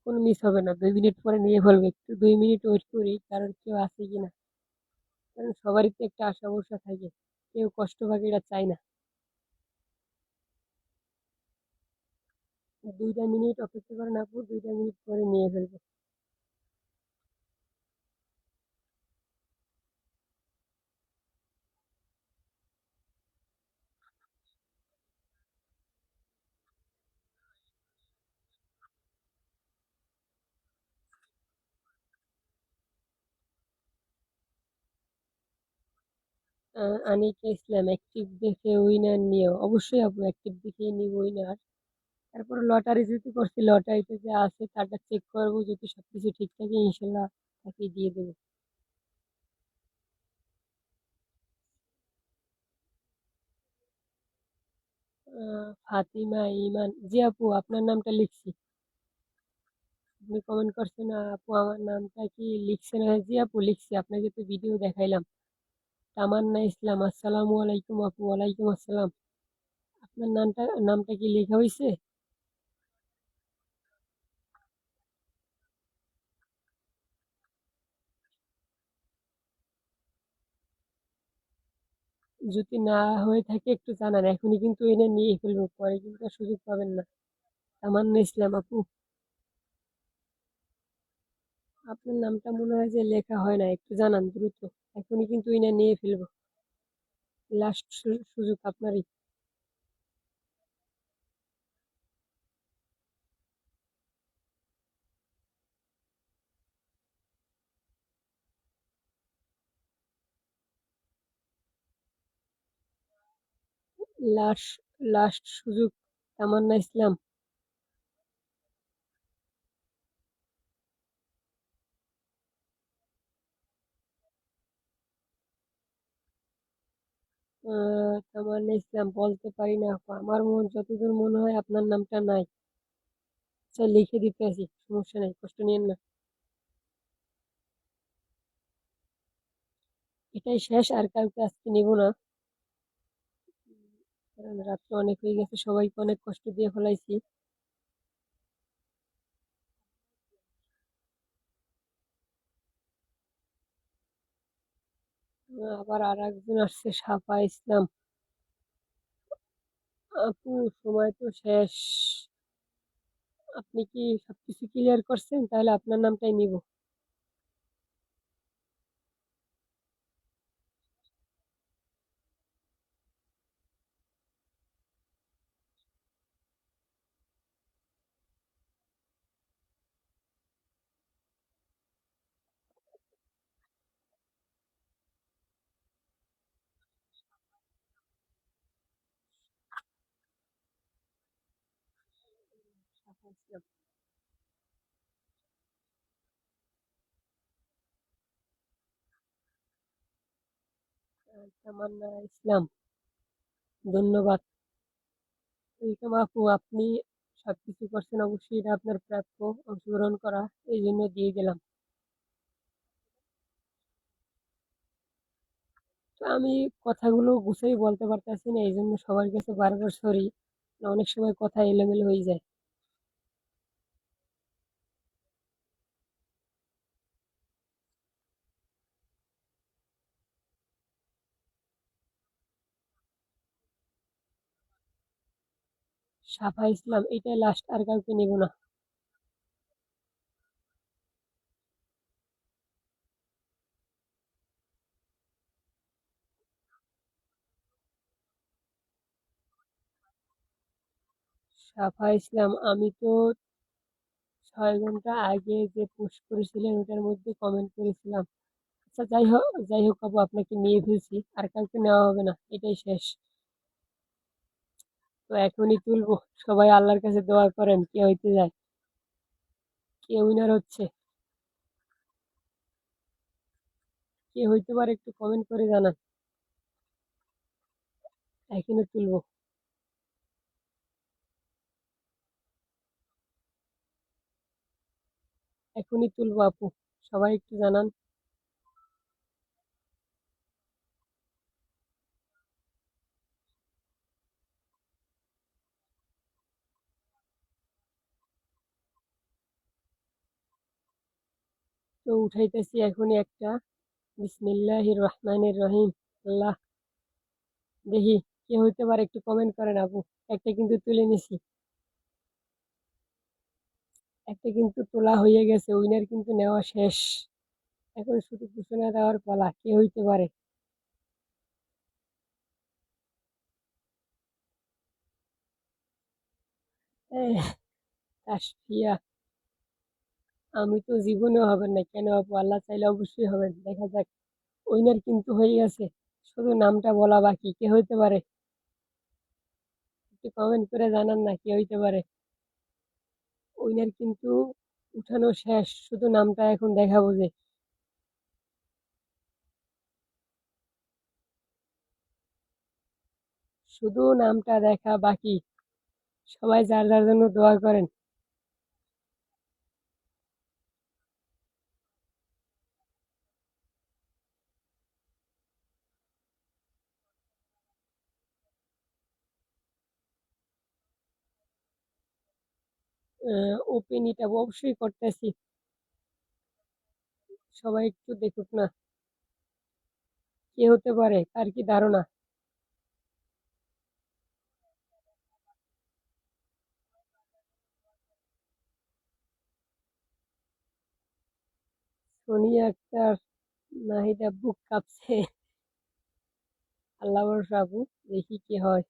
কোনো মিস হবে না, 2 মিনিট পরে নিয়ে ফেলবো। একটু 2 মিনিট ওয়েট করি, কারণ কেউ আছে কিনা। কারণ সবারই তো একটা আশা ভরসা থাকে, কেউ কষ্ট পাক এটা চায় না। 2টা মিনিট অপেক্ষা করেন আপু, 2টা মিনিট পরে নিয়ে ফেলবো। আনিকা ইসলাম অ্যাক্টিভ দেখে উইনার নিও। অবশ্যই আপু, অ্যাক্টিভ দেখেই নিব উইনার। তারপরে লটারি যেহেতু করছি, লটারিতে যা আছে তারটা চেক করবো, যদি সবকিছু ঠিক থাকে ইনশাল্লাহ তাকে দিয়ে দেবো। ফাতিমা ইমান, জি আপু আপনার নামটা লিখছি। আপনি কমেন্ট করছেন আপু, আমার নামটা কি লিখছেন? হ্যাঁ, জি আপু লিখছি, আপনাকে তো ভিডিও দেখাইলাম। তামান্না ইসলাম, আসসালামু আলাইকুম আপু। ওয়ালাইকুম আসসালাম। আপনার নামটা কি লেখা হয়েছে? যদি না হয়ে থাকে একটু জানান, এখনই কিন্তু এনে নিয়ে ফেলবো, পরে কিন্তু আর সুযোগ পাবেন না। তামান্না ইসলাম আপু, আপনার নামটা মনে হয় যে লেখা হয় না, একটু জানান দ্রুত। এখনই কিন্তু এনে নিয়ে ফেলবো। লাস্ট সুযোগ আপনারই। লাস্ট লাস্ট সুযোগ। তামান্না ইসলাম। তামান্না ইসলাম বলতে পারি না আপু, আমার যতদূর মনে হয় আপনার নামটা নাই। আচ্ছা, লিখে দিতে আছি, সমস্যা নাই, কষ্ট নিয়েন না। এটাই শেষ, আর কাউকে আজকে নিব না। কারণ রাত্রে অনেক হয়ে গেছে, সবাইকে অনেক কষ্ট দিয়ে ফেলাইছি। আবার আর একজন আসছে, সাফা ইসলাম। আপু সময় তো শেষ। আপনি কি সবকিছু ক্লিয়ার করছেন? তাহলে আপনার নামটাই নিব। সাফা ইসলাম। তামান্না ইসলাম। ধন্যবাদ। ওয়েলকাম আপু, আপনি সবকিছু করছেন, অবশ্যই এটা আপনার প্রাপ্য অংশগ্রহণ করা, এই জন্য দিয়ে গেলাম। তো আমি কথাগুলো গুছিয়ে বলতে পারতেছি না, এই জন্য সবার কাছে বারবার সরি। অনেক সময় কথা এলোমেলো হয়ে যায়। সাফা ইসলাম এটাই লাস্ট, আর কাউকে নিব না। সাফা ইসলাম, আমি তো 6 ঘন্টা আগে যে পোস্ট করেছিলেন ওটার মধ্যে কমেন্ট করেছিলাম। আচ্ছা, যাই হোক আপু, আপনাকে নিয়ে ফেলছি, আর কাউকে নেওয়া হবে না, এটাই শেষ। তো এখনই তুলবো। সবাই আল্লাহর কাছে দোয়া করেন কে হইতে যায়, কে উইনার হচ্ছে, কে হইতে পারে, একটু কমেন্ট করে জানান। এখনই তুলবো। এখনই তুলবো আপু, সবাই একটু জানান। তো উঠাইতেছি এখনই একটা। বিসমিল্লাহির রহমানির রহিম। আল্লাহ, দেখি কে হইতে পারে, একটু কমেন্ট করেন আপু। একটা কিন্তু তুলে নিছি, একটা কিন্তু তোলা হয়ে গেছে, উইনার কিন্তু নেওয়া শেষ। এখন শুধু ঘোষণা দেওয়ার পালা, কে হইতে পারে। এহ, তাসফিয়া। আমি তো জীবনেও হবেন না, কেন আপু, আল্লাহ চাইলে অবশ্যই হবেন, দেখা যাক। উইনার কিন্তু হয়ে গেছে, শুধু নামটা বলা বাকি, কে হইতে পারে। একটু কমেন্ট করে জানান না কে হইতে পারে। উইনার কিন্তু উঠানো শেষ, শুধু নামটা এখন দেখাবো যে। শুধু নামটা দেখা বাকি। সবাই যার যার জন্য দোয়া করেন। ওপেন এটা অবশ্যই করতেছি, সবাই একটু দেখুক না কে হতে পারে, কার কি ধারণা। সোনিয়া আক্তার, নাহিদ বুক কাঁপছে। আল্লাহ ভরসা আপু, দেখি কি হয়।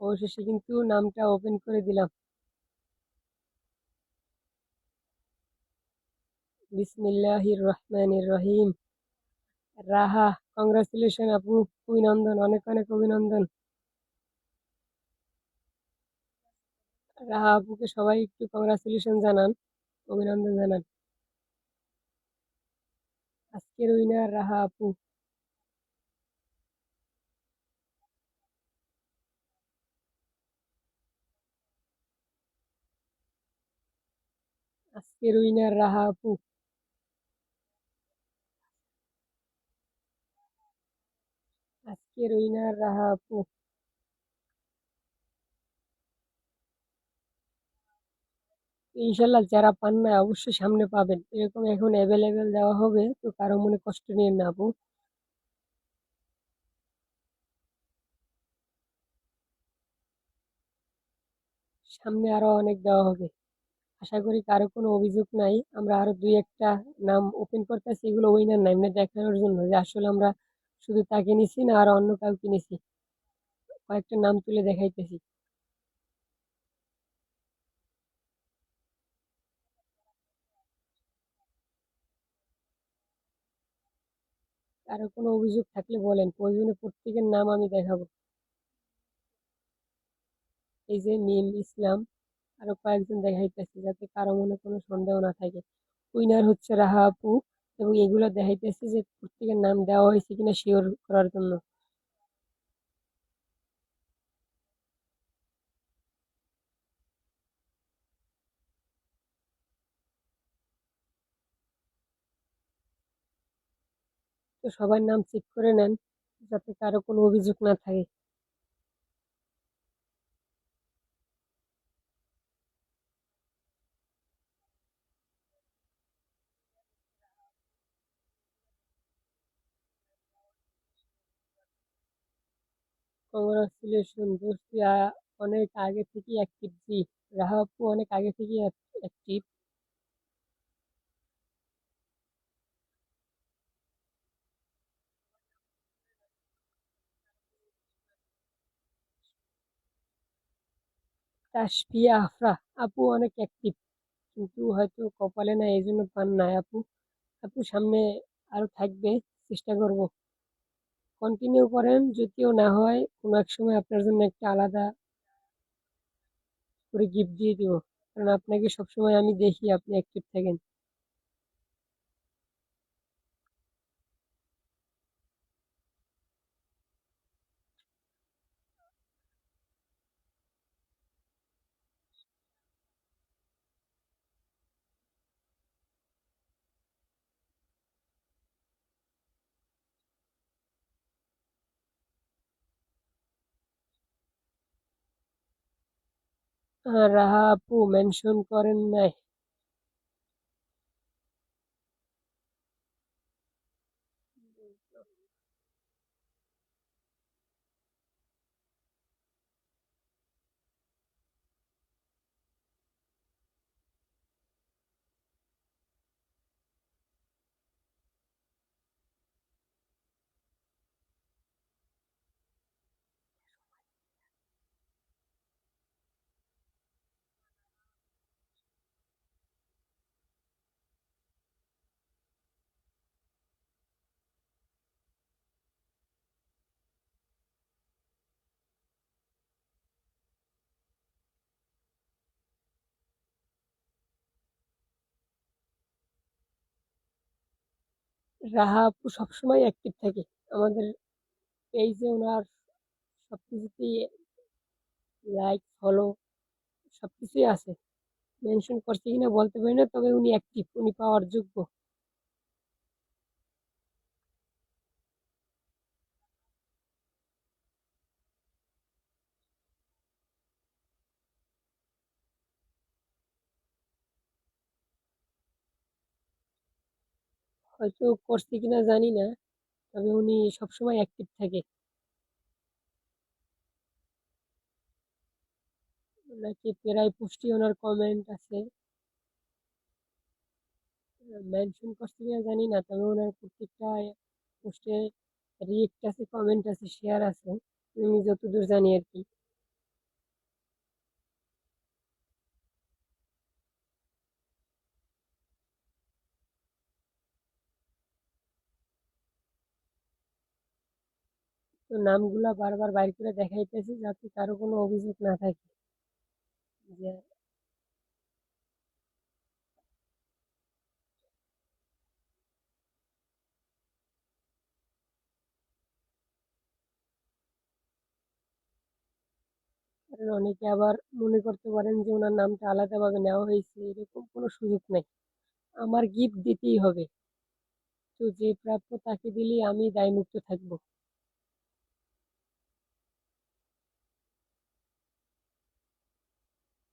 অবশেষে কিন্তু নামটা ওপেন করে দিলাম। বিসমিল্লাহির রহমানির রহিম। রাহা, কংগ্রাচুলেশন আপু, অভিনন্দন, অনেক অনেক অভিনন্দন। রাহা আপুকে সবাই একটু কংগ্রাচুলেশন জানান, অভিনন্দন জানান। আজকের উইনার রাহা আপু। আজকের উইনার রাহা আপু। আজকের উইনার রাহা আপু। ইনশাল্লাহ যারা পান না অবশ্যই সামনে পাবেন, এরকম এখন অ্যাভেলেবেল দেওয়া হবে, তো কারো মনে কষ্ট নিয়ে না আপু। সামনে আরো অনেক দেওয়া হবে। আশা করি কারো কোনো অভিযোগ নাই। আমরা আরো দুই একটা নাম ওপেন করতেছি, এগুলো উইনার না, এমনি দেখানোর জন্য যে আসলে আমরা শুধু তাকে নিছি না, আর অন্য কাউকে নিছি। কয়েকটা নাম তুলে দেখাইতেছি। কারো কোনো অভিযোগ থাকলে বলেন, প্রয়োজনে প্রত্যেকের নাম আমি দেখাবো। এই যে মিম ইসলাম, আরো কয়েকজন দেখাইতেছি, যাতে কারো মনে কোনো সন্দেহ না থাকে। উইনার হচ্ছে রাহা আপু। এবং এগুলো দেখাইতেছি যে প্রত্যেকের নাম দেওয়া হয়েছে কিনা শিওর করার জন্য। তো সবার নাম চেক করে নেন যাতে কারো কোনো অভিযোগ না থাকে। কংগ্রাচুলেশন দোস্ত, তুই অনেক আগে থেকে অ্যাক্টিভ। জি, রাহা আপু অনেক আগে থেকে অ্যাক্টিভ। তাসফিয়া আফরা আপু অনেক অ্যাক্টিভ, কিন্তু হয়তো কপালে না, এই জন্য পান নাই আপু। আপু সামনে আরো থাকবে, চেষ্টা করব। কন্টিনিউ করেন, যদিও না হয় কোনো এক সময় আপনার জন্য একটা আলাদা করে গিফট দিয়ে দিব, কারণ আপনাকে সবসময় আমি দেখি আপনি অ্যাক্টিভ থাকেন। রাহা আপু মেনশন করেন নাই। রাহা আপু সবসময় অ্যাক্টিভ থাকে আমাদের পেজে, ওনার সবকিছুতেই লাইক, ফলো সবকিছুই আছে। মেনশন করছে কিনা বলতে পারি না, তবে উনি অ্যাক্টিভ, উনি পাওয়ার যোগ্য। হয়তো করছে কিনা জানি না, তবে উনি সবসময় অ্যাক্টিভ থাকে। নাকি প্রায় পোস্টে ওনার কমেন্ট আছে। মেনশন করছে কিনা জানি না, তবে ওনার প্রত্যেকটা পোস্টে রিয়েক্ট আছে, কমেন্ট আছে, শেয়ার আছে, আমি যতদূর জানি আর কি। তো নামগুলা বারবার বাইর করে দেখাইতেছি যাতে কারো কোনো অভিযোগ না থাকে যে, কারণ অনেকে আবার মনে করতে পারেন যে ওনার নামটা আলাদাভাবে নেওয়া হয়েছে, এরকম কোনো সুযোগ নেই। আমার গিফট দিতেই হবে, তো যে প্রাপ্য তাকে দিলেই আমি দায়মুক্ত থাকবো।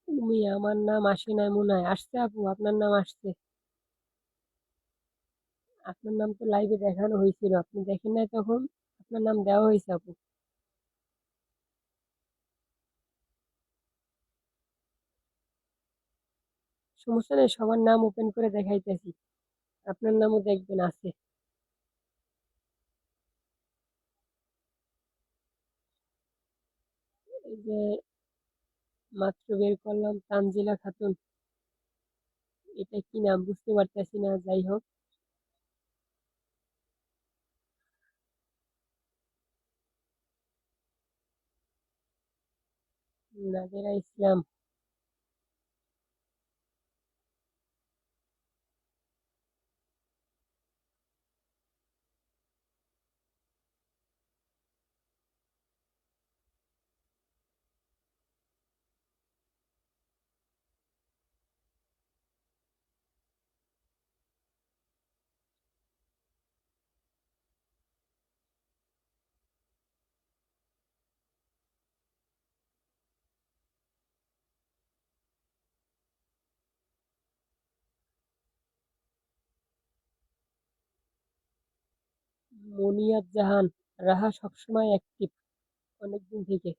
তুমি, আমার নাম আসে নাই মনে হয়। আসছে আপু, আপনার নাম আসছে। আপনার নাম তো লাইভে দেখানো হয়েছিল, আপনি দেখেন নাই তখন? আপনার নাম দেওয়া হয়েছে আপু। সমস্যা নেই, সবার নাম ওপেন করে দেখাইতেছি, আপনার নামও দেখবেন আছে। এই যে মাত্র বের করলাম, তানজিলা খাতুন। এটা কি নাম বুঝতে পারতেছি না, যাই হোক। নাজেরা ইসলাম। মুনিয়াত জাহান, রাহা সবসময় অ্যাক্টিভ অনেকদিন থেকে।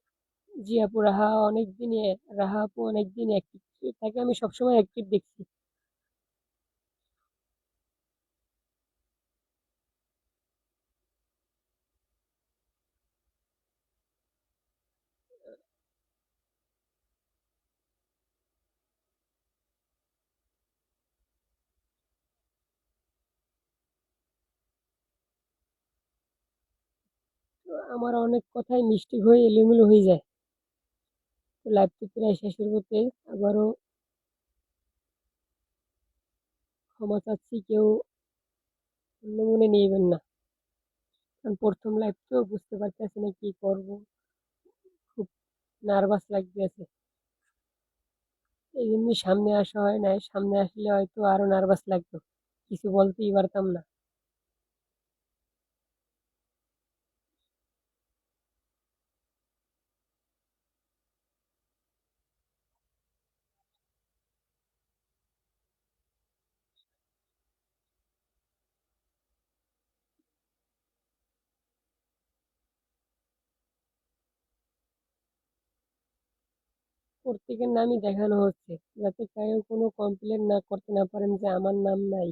জি আপু, রাহা আপু অনেকদিন অ্যাক্টিভ, তাকে আমি সবসময় অ্যাক্টিভ দেখছি। তো আমার অনেক কথাই মিস্টেক হয়ে এলোমেলো হয়ে যায়। তো লাইভটি প্রায় শেষের পথে, আবারও ক্ষমা চাচ্ছি, কেউ অন্য মনে নেবেন না। কারণ প্রথম লাইভ তো বুঝতে পারতেছি না কি করব, খুব নার্ভাস লাগতেছে। এই জন্য সামনে আসা হয় নাই, সামনে আসলে হয়তো আরো নার্ভাস লাগতো, কিছু বলতেই পারতাম না। প্রত্যেকের নামই দেখানো হচ্ছে, যাতে কেউ কোনো কমপ্লেন না করতে না পারেন যে আমার নাম নাই।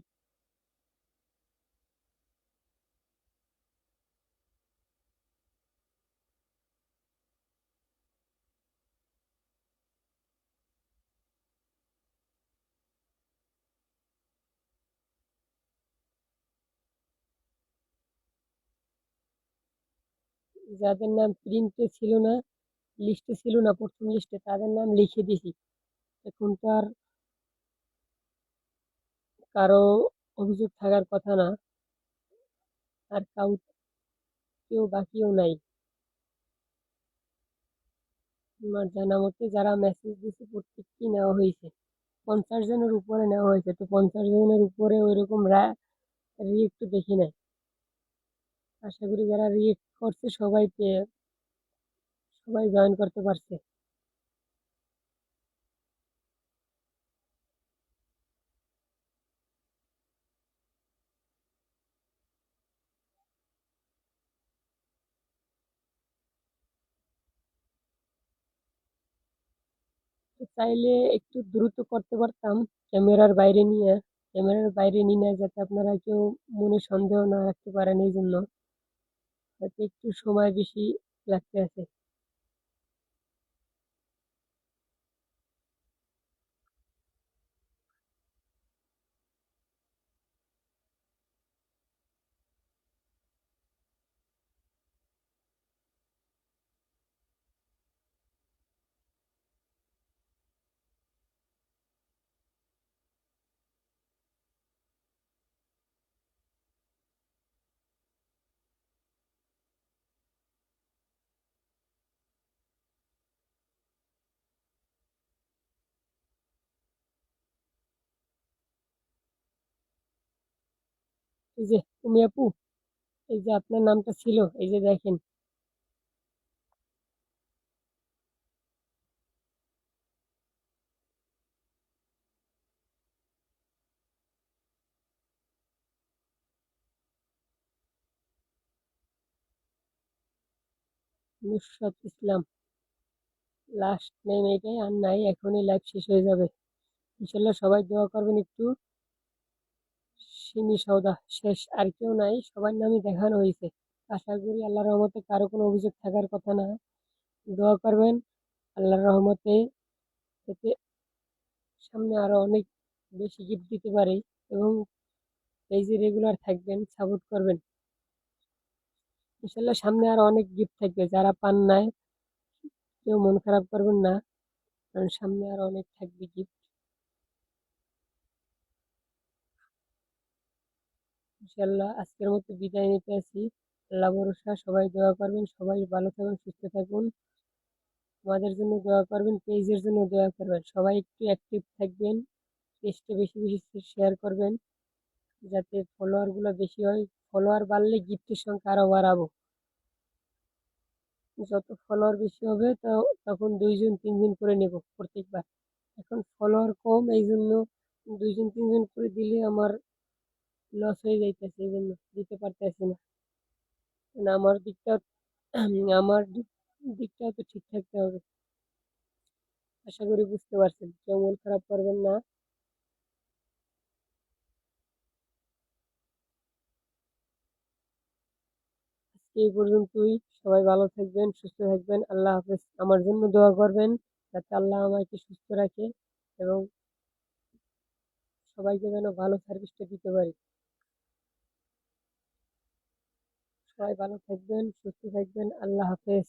যাদের নাম প্রিন্টে ছিল না, লিস্টে ছিল না, প্রথম লিস্টে, তাদের নাম লিখে দিছি। এখন তো আর কারো অভিযোগ থাকার কথা না, আর কেউ বাকিও নাই। আমার জানা মতে যারা মেসেজ দিছে প্রত্যেকটি নেওয়া হয়েছে, 50 জনের উপরে নেওয়া হয়েছে। তো 50 জনের উপরে ওইরকম রিয়েক্ট দেখি নাই। আশা করি যারা রিয়েক্ট করছে সবাই জয়েন করতে পারছে। তো চাইলে একটু দ্রুত করতে পারতাম, ক্যামেরার বাইরে নিয়ে। ক্যামেরার বাইরে নিয়ে না, যাতে আপনারা কেউ মনে সন্দেহ না রাখতে পারেন, এই জন্য হয়তো একটু সময় বেশি লাগতে আছে। এই যে তুমি আপু, এই যে আপনার নামটা ছিল, এই যে দেখেন, নুসরাত ইসলাম লাস্ট নেম এটাই, আর নাই, এখনই লাইভ শেষ হয়ে যাবে। ইনশাল্লাহ সবাই দোয়া করবেন একটু। সিমি সওদা শেষ, আর কেউ নাই, সবার নামই দেখানো হয়েছে। আশা করি আল্লাহর রহমতে কারো কোনো অভিযোগ থাকার কথা না। দোয়া করবেন আল্লাহর রহমতে, যাতে সামনে আরো অনেক বেশি গিফট দিতে পারি, এবং এই যে রেগুলার থাকবেন, সাপোর্ট করবেন। ইনশাল্লাহ সামনে আরো অনেক গিফট থাকবে, যারা পান নাই কেউ মন খারাপ করবেন না, কারণ সামনে আরো অনেক থাকবে গিফট। ইনশাল্লাহ আজকের মতো বিদায় নিতে আছি। আল্লাহ ভরসা, সবাই দোয়া করবেন, সবাই ভালো থাকুন, সুস্থ থাকুন। আমাদের জন্য দোয়া করবেন, পেজের জন্য দোয়া করবেন, সবাই একটু অ্যাক্টিভ থাকবেন। পেজটা বেশি বেশি শেয়ার করবেন, যাতে ফলোয়ার গুলো বেশি হয়। ফলোয়ার বাড়লে গিফটের সংখ্যা আরো বাড়াবো। যত ফলোয়ার বেশি হবে, তখন 2 জন 3 জন করে নেব প্রত্যেকবার। এখন ফলোয়ার কম, এই জন্য 2 জন 3 জন করে দিলে আমার লস হয়ে যাইতেছে, এই জন্য দিতে পারতেছি না। না, আমার দিকটা আমার দিকটাও তো ঠিক থাকতে হবে। আশা করি বুঝতে পারছেন, কেউ মন খারাপ করবেন না। আজকে এই পর্যন্তই। সবাই ভালো থাকবেন, সুস্থ থাকবেন। আল্লাহ হাফেজ। আমার জন্য দোয়া করবেন যাতে আল্লাহ আমাকে সুস্থ রাখে এবং সবাইকে যেন ভালো সার্ভিসটা দিতে পারি। সবাই ভালো থাকবেন, সুস্থ থাকবেন। আল্লাহ হাফেজ।